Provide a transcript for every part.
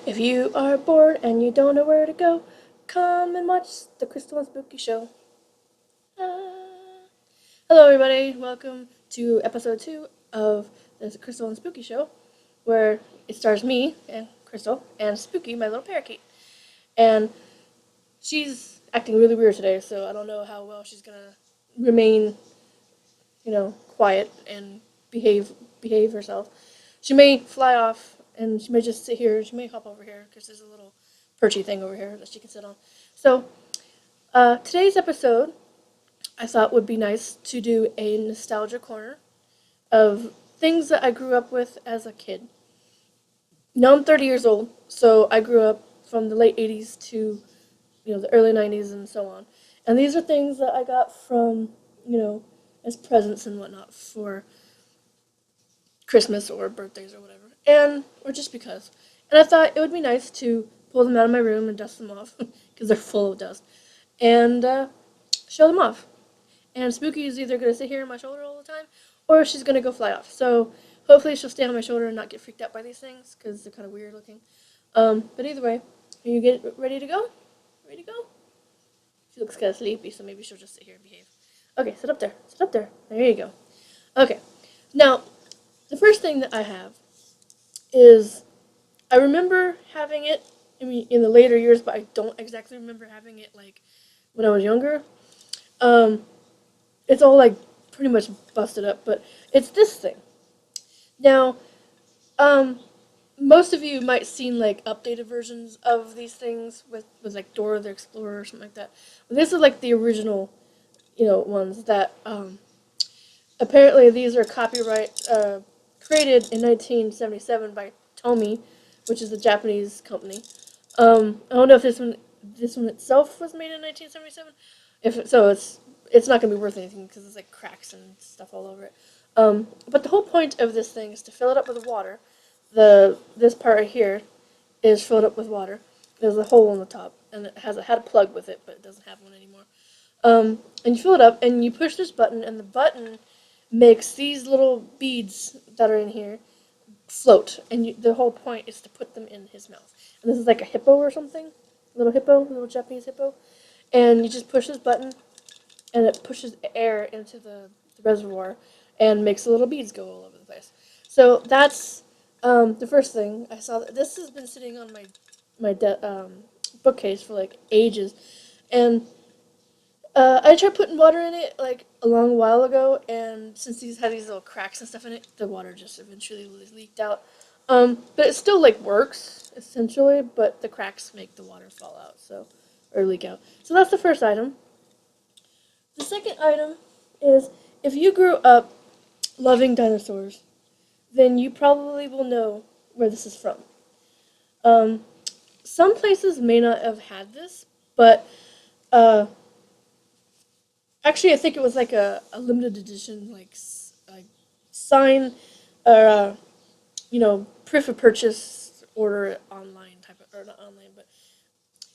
If you are bored and you don't know where to go, come and watch the Crystal and Spooky Show. Ah. Hello, everybody. Welcome to episode 2 of the Crystal and Spooky Show, where it stars me and Crystal and Spooky, my little parakeet. And she's acting really weird today, so I don't know how well she's gonna remain, quiet and behave herself. She may fly off and she may just sit here. She may hop over here because there's a little perchy thing over here that she can sit on. So today's episode, I thought would be nice to do a nostalgia corner of things that I grew up with as a kid. Now I'm 30 years old, so I grew up from the late 80s to the early 90s and so on. And these are things that I got from, as presents and whatnot for Christmas or birthdays or whatever, and or just because. And I thought it would be nice to pull them out of my room and dust them off because they're full of dust, and show them off. And Spooky is either going to sit here on my shoulder all the time, or she's going to go fly off. So hopefully she'll stay on my shoulder and not get freaked out by these things because they're kind of weird looking. But either way, are you get ready to go? Ready to go? She looks kind of sleepy, so maybe she'll just sit here and behave. Okay, sit up there. Sit up there. There you go. Okay. Now, the first thing that I have is I remember having it in the later years, but I don't exactly remember having it like when I was younger. Um, it's all like pretty much busted up, but it's this thing. Now, um, most of you might seen like updated versions of these things with like Dora the Explorer or something like that. But this is like the original, ones that apparently these are copyright created in 1977 by Thome, which is a Japanese company. I don't know if this one itself was made in 1977. If so, it's not gonna be worth anything because it's like cracks and stuff all over it. But the whole point of this thing is to fill it up with water. This part right here is filled up with water. There's a hole in the top, and it had a plug with it, but it doesn't have one anymore. And you fill it up, and you push this button, and the button makes these little beads that are in here float. And the whole point is to put them in his mouth. And this is like a hippo or something, a little Japanese hippo. And you just push this button, and it pushes air into the reservoir and makes the little beads go all over the place. So that's the first thing I saw. This has been sitting on my bookcase for like ages, and I tried putting water in it like a long while ago, and since these had these little cracks and stuff in it, the water just eventually leaked out. But it still like works essentially, but the cracks make the water fall out, or leak out. So that's the first item. The second item is if you grew up loving dinosaurs, then you probably will know where this is from. Um, some places may not have had this, but uh, actually, I think it was like a limited edition, like sign or proof of purchase order online type of, or not online, but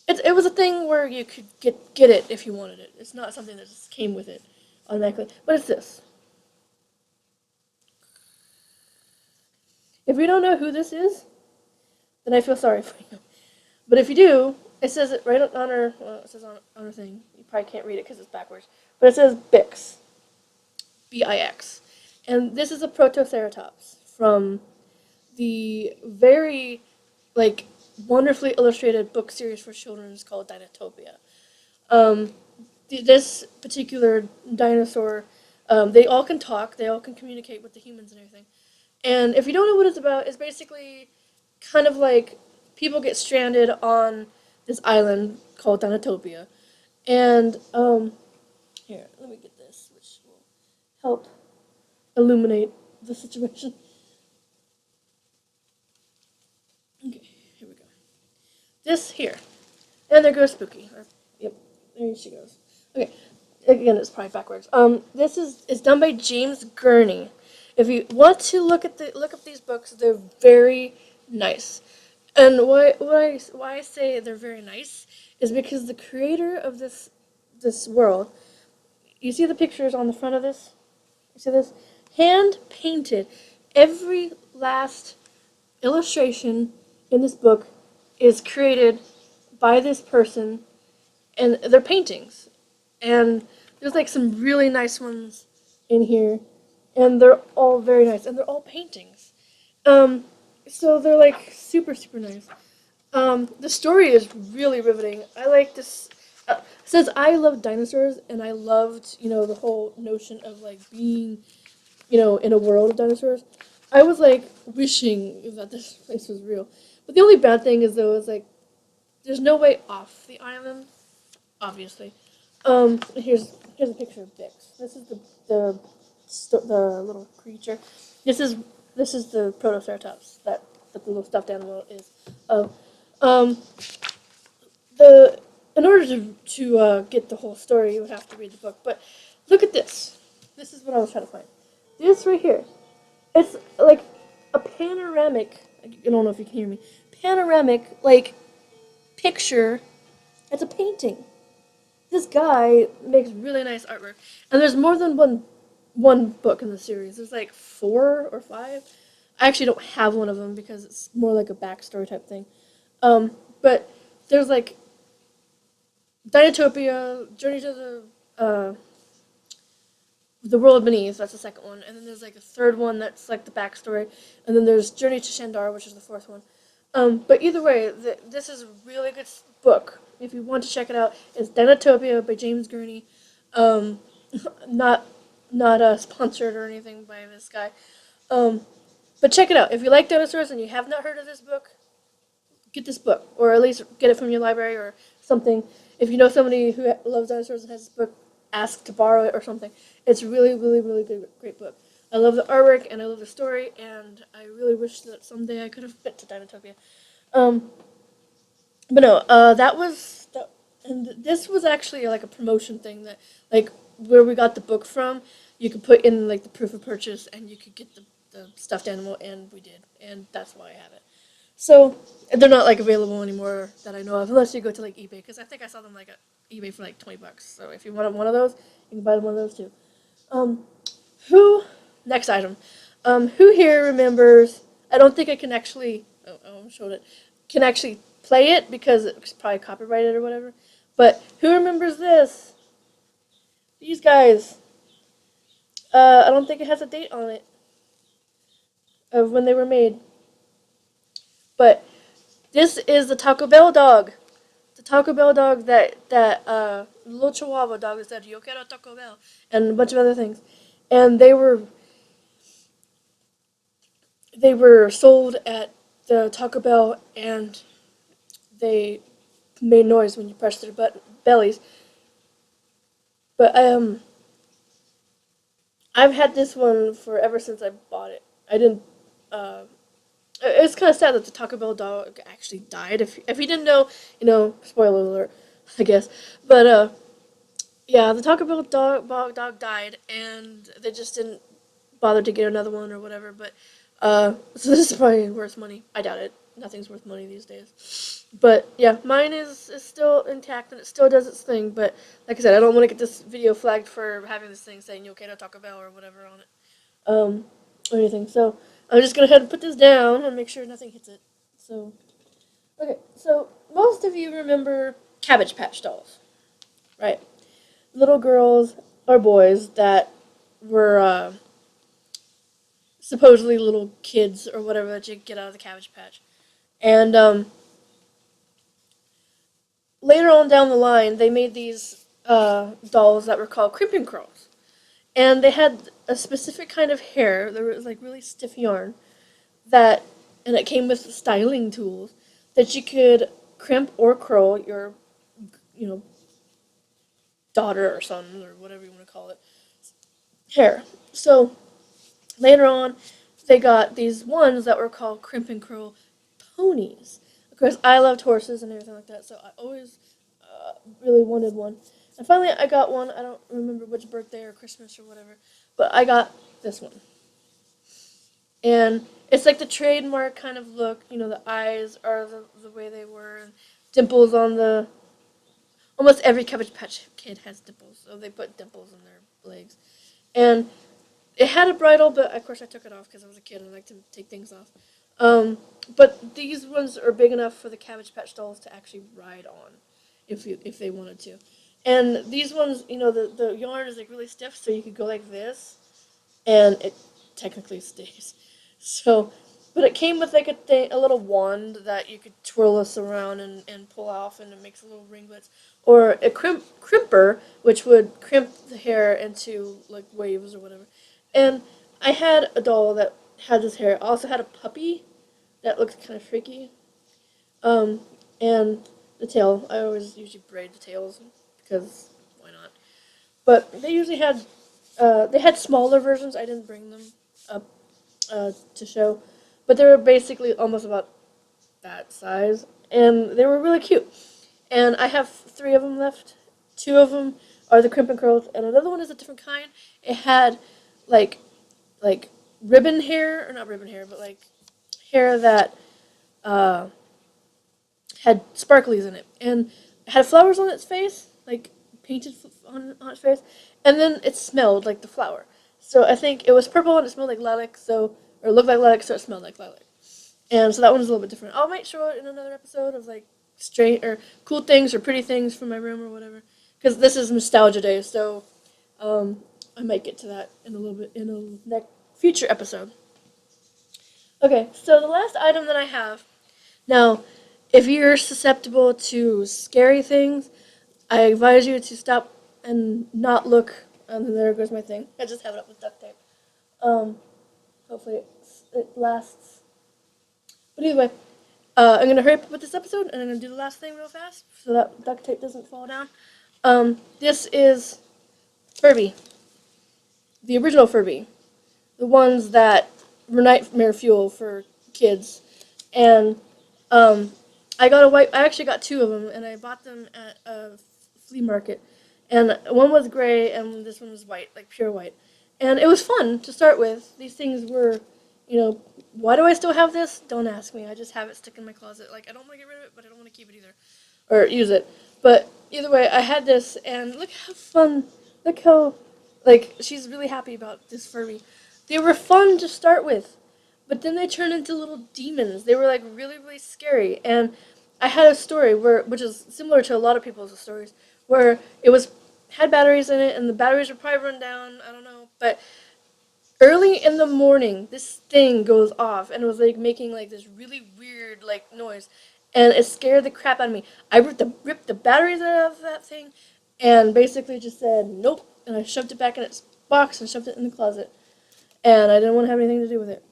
it was a thing where you could get it if you wanted it. It's not something that just came with it automatically, but it's this. If you don't know who this is, then I feel sorry for you. But if you do, it says it right on her. Well, it says on her thing. You probably can't read it because it's backwards, but it says Bix, Bix, and this is a Protoceratops from the very like wonderfully illustrated book series for children is called Dinotopia. Um, this particular dinosaur, they all can talk, they all can communicate with the humans and everything. And if you don't know what it's about, it's basically kind of like people get stranded on this island called Dinotopia. And here, let me get this, which will help illuminate the situation. Okay, here we go. This here. And there goes Spooky. Yep, there she goes. Okay, again, it's probably backwards. This is done by James Gurney. If you want to look up these books, they're very nice. And why I say they're very nice is because the creator of this world, you see the pictures on the front of this? You see this? Hand painted every last illustration in this book is created by this person, and they're paintings. And there's like some really nice ones in here, and they're all very nice, and they're all paintings. Um, so they're like super super nice. The story is really riveting. I like this. Since I love dinosaurs and I loved, the whole notion of like being, in a world of dinosaurs, I was like wishing that this place was real. But the only bad thing is though is like there's no way off the island, obviously. Here's a picture of Bix. This is the little creature. This is this is the Protoceratops that the little stuffed animal is of. Um, the In order to get the whole story, you would have to read the book. But look at this. This is what I was trying to find. This right here. It's like a panoramic. I don't know if you can hear me. Panoramic like picture. It's a painting. This guy makes really nice artwork, and there's more than one book in the series. There's like 4 or 5. I actually don't have one of them because it's more like a backstory type thing. But there's like Dinotopia, Journey to the World Beneath. That's the second one, and then there's like a third one that's like the backstory, and then there's Journey to Shandar, which is the fourth one. But either way, this is a really good book. If you want to check it out, it's Dinotopia by James Gurney. Um, not not sponsored or anything by this guy. Um, but check it out. If you like dinosaurs and you have not heard of this book, get this book, or at least get it from your library or something. If you know somebody who loves dinosaurs and has this book, ask to borrow it or something. It's really, really, really good, great book. I love the artwork and I love the story, and I really wish that someday I could have been to Dinotopia. Um, but no, and this was actually like a promotion thing that, like, where we got the book from. You could put in like the proof of purchase, and you could get the stuffed animal, and we did, and that's why I have it. So they're not like available anymore that I know of, unless you go to like eBay, because I think I saw them like at eBay for like $20. So if you want one of those, you can buy one of those too. Um, who Next item? Who here remembers? I don't think I can actually. Oh, I showed it. Can actually play it because it's probably copyrighted or whatever. But who remembers this? These guys. I don't think it has a date on it of when they were made. But this is the Taco Bell dog. The Taco Bell dog that little Chihuahua dog that said "Yo quiero Taco Bell" and a bunch of other things, and they were sold at the Taco Bell, and they made noise when you pressed their bellies. But I've had this one for ever since I bought it. I didn't. Uh, it's kind of sad that the Taco Bell dog actually died. If you didn't know, spoiler alert, I guess. But yeah, the Taco Bell dog died, and they just didn't bother to get another one or whatever. But so this is probably worth money. I doubt it. Nothing's worth money these days. But yeah, mine is still intact and it still does its thing. But like I said, I don't want to get this video flagged for having this thing saying "Yo quiero Taco Bell" or whatever on it, or anything. So I'm just gonna go ahead and put this down and make sure nothing hits it. So okay, so most of you remember Cabbage Patch dolls, right? Little girls or boys that were supposedly little kids or whatever that you get out of the Cabbage Patch. And later on down the line, they made these dolls that were called crimping curls, and they had a specific kind of hair. There was like really stiff yarn that, and it came with styling tools that you could crimp or curl your, you know, daughter or son or whatever you want to call it, hair. So later on, they got these ones that were called crimp and curl ponies. Of course, I loved horses and everything like that, so I always really wanted one. And finally, I got one. I don't remember which birthday or Christmas or whatever, but I got this one. And it's like the trademark kind of look. The eyes are the way they were, and dimples on the. Almost every Cabbage Patch kid has dimples, so they put dimples in their legs. And it had a bridle, but of course I took it off because I was a kid and I like to take things off. Um, but these ones are big enough for the Cabbage Patch dolls to actually ride on, if they wanted to. And these ones, the yarn is like really stiff, so you could go like this, and it technically stays. So, but it came with like a little wand that you could twirl this around and pull off, and it makes little ringlets, or a crimper, which would crimp the hair into like waves or whatever. And I had a doll that had this hair. I also had a puppy that looked kind of freaky. Um, and the tail. I always usually braid the tails because why not? But they had smaller versions. I didn't bring them up to show, but they were basically almost about that size, and they were really cute. And I have three of them left. Two of them are the crimp and curls, and another one is a different kind. It had like like ribbon hair, or not ribbon hair, but like hair that uh, had sparklies in it, and it had flowers on its face, like painted on its face, and then it smelled like the flower. So I think it was purple and it smelled like lilac, or it looked like lilac, so it smelled like lilac. And so that one's a little bit different. I'll might show it in another episode of like strange or cool things or pretty things from my room or whatever, because this is nostalgia day, so I might get to that in a little bit in a next future episode. Okay, so the last item that I have now, if you're susceptible to scary things, I advise you to stop and not look. And there goes my thing. I just have it up with duct tape. Um, hopefully it lasts. But either way, I'm gonna hurry up with this episode, and I'm gonna do the last thing real fast so that duct tape doesn't fall down. This is Furby, the original Furby, the ones that were nightmare fuel for kids, and um, I got a white. I actually got two of them, and I bought them at a flea market. And one was gray, and this one was white, like pure white. And it was fun to start with. These things were, why do I still have this? Don't ask me. I just have it stuck in my closet. Like I don't want to get rid of it, but I don't want to keep it either, or use it. But either way, I had this, and look how fun. Look how, like, she's really happy about this Furby. They were fun to start with, but then they turned into little demons. They were like really, really scary. And I had a story which is similar to a lot of people's stories, where it was had batteries in it, and the batteries would probably run down. I don't know, but early in the morning, this thing goes off, and it was like making like this really weird like noise, and it scared the crap out of me. I ripped the batteries out of that thing, and basically just said nope, and I shoved it back in its box and shoved it in the closet, and I didn't want to have anything to do with it.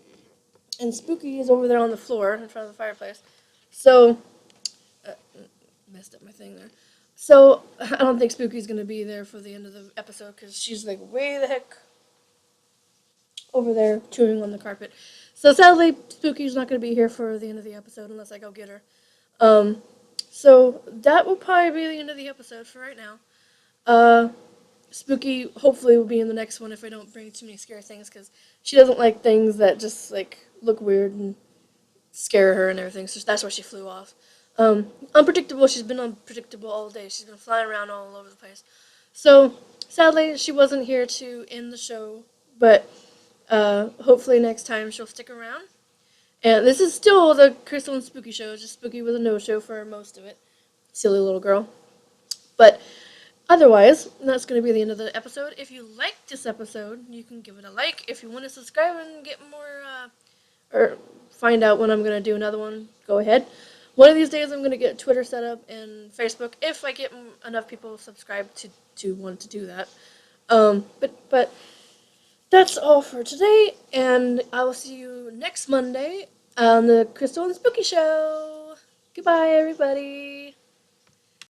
And Spooky is over there on the floor in front of the fireplace, so uh, messed up my thing there. So I don't think Spooky's gonna be there for the end of the episode because she's like way the heck over there chewing on the carpet. So sadly, Spooky's not going to be here for the end of the episode unless I go get her. Um, so that will probably be the end of the episode for right now. Uh, Spooky hopefully will be in the next one if I don't bring too many scary things because she doesn't like things that just like look weird and scare her and everything. So that's why she flew off. Unpredictable. She's been unpredictable all day. She's been flying around all over the place. So sadly, she wasn't here to end the show, but hopefully next time she'll stick around. And this is still the Crystal and Spooky show. It's just Spooky was a no-show for most of it. Silly little girl. But otherwise, that's going to be the end of the episode. If you liked this episode, you can give it a like. If you want to subscribe and get more, or find out when I'm going to do another one, go ahead. One of these days I'm going to get Twitter set up and Facebook if I get enough people subscribed to want to do that. But that's all for today, and I will see you next Monday on the Crystal and Spooky Show. Goodbye, everybody.